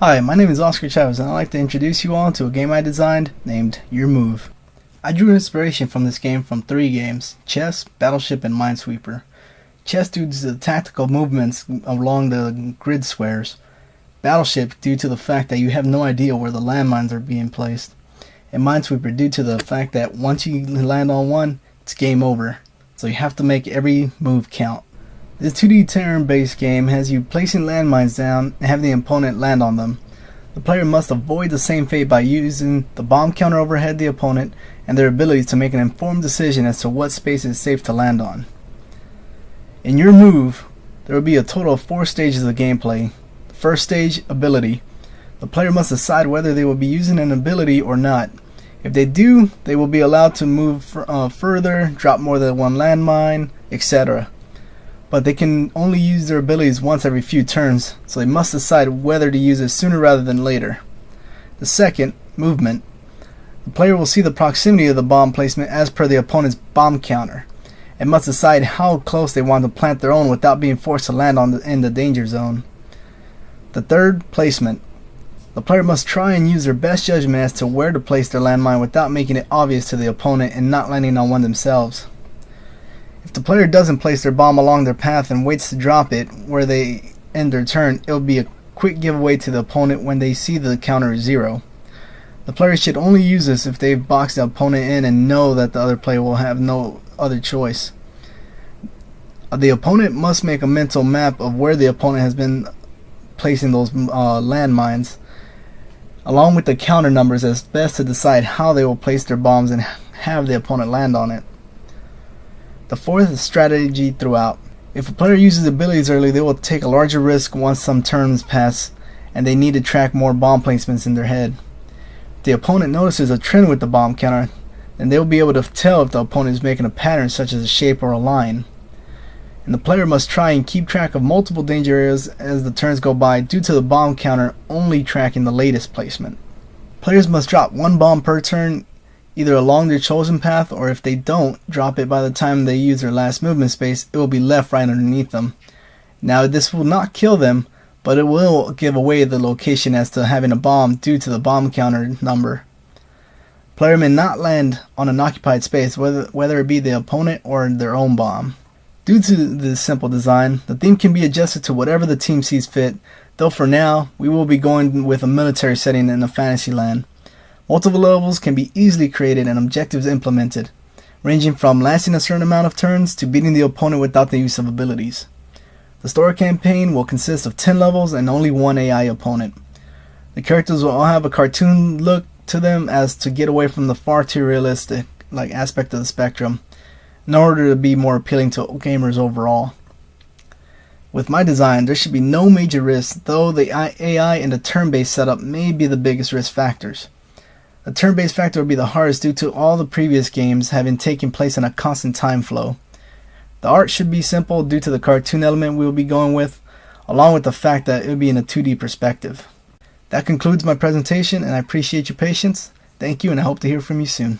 Hi, my name is Oscar Chavez and I'd like to introduce you all to a game I designed named Your Move. I drew inspiration from this game from 3 games: Chess, Battleship, and Minesweeper. Chess due to the tactical movements along the grid squares. Battleship due to the fact that you have no idea where the landmines are being placed. And Minesweeper due to the fact that once you land on one, it's game over. So you have to make every move count. This 2D turn-based game has you placing landmines down and have the opponent land on them. The player must avoid the same fate by using the bomb counter overhead the opponent and their abilities to make an informed decision as to what space is safe to land on. In Your Move, there will be a total of 4 stages of gameplay. The first stage, Ability. The player must decide whether they will be using an ability or not. If they do, they will be allowed to move further, drop more than one landmine, etc. But they can only use their abilities once every few turns, so they must decide whether to use it sooner rather than later. The second, Movement. The player will see the proximity of the bomb placement as per the opponent's bomb counter, and must decide how close they want to plant their own without being forced to land in the danger zone. The third, Placement. The player must try and use their best judgment as to where to place their landmine without making it obvious to the opponent and not landing on one themselves. If the player doesn't place their bomb along their path and waits to drop it where they end their turn, it will be a quick giveaway to the opponent when they see the counter is 0. The player should only use this if they've boxed the opponent in and know that the other player will have no other choice. The opponent must make a mental map of where the opponent has been placing those landmines, along with the counter numbers, as best to decide how they will place their bombs and have the opponent land on it. The fourth is Strategy throughout. If a player uses abilities early, they will take a larger risk once some turns pass and they need to track more bomb placements in their head. If the opponent notices a trend with the bomb counter, then they will be able to tell if the opponent is making a pattern such as a shape or a line. And the player must try and keep track of multiple danger areas as the turns go by due to the bomb counter only tracking the latest placement. Players must drop 1 bomb per turn, either along their chosen path, or if they don't drop it by the time they use their last movement space, it will be left right underneath them. Now, this will not kill them, but it will give away the location as to having a bomb due to the bomb counter number. Player may not land on an occupied space, whether it be the opponent or their own bomb. Due to this simple design, the theme can be adjusted to whatever the team sees fit, though for now, we will be going with a military setting in a fantasy land. Multiple levels can be easily created and objectives implemented, ranging from lasting a certain amount of turns to beating the opponent without the use of abilities. The story campaign will consist of 10 levels and only 1 AI opponent. The characters will all have a cartoon look to them as to get away from the far too realistic aspect of the spectrum, in order to be more appealing to gamers overall. With my design, there should be no major risks, though the AI and the turn-based setup may be the biggest risk factors. The turn-based factor will be the hardest due to all the previous games having taken place in a constant time flow. The art should be simple due to the cartoon element we will be going with, along with the fact that it will be in a 2D perspective. That concludes my presentation, and I appreciate your patience. Thank you, and I hope to hear from you soon.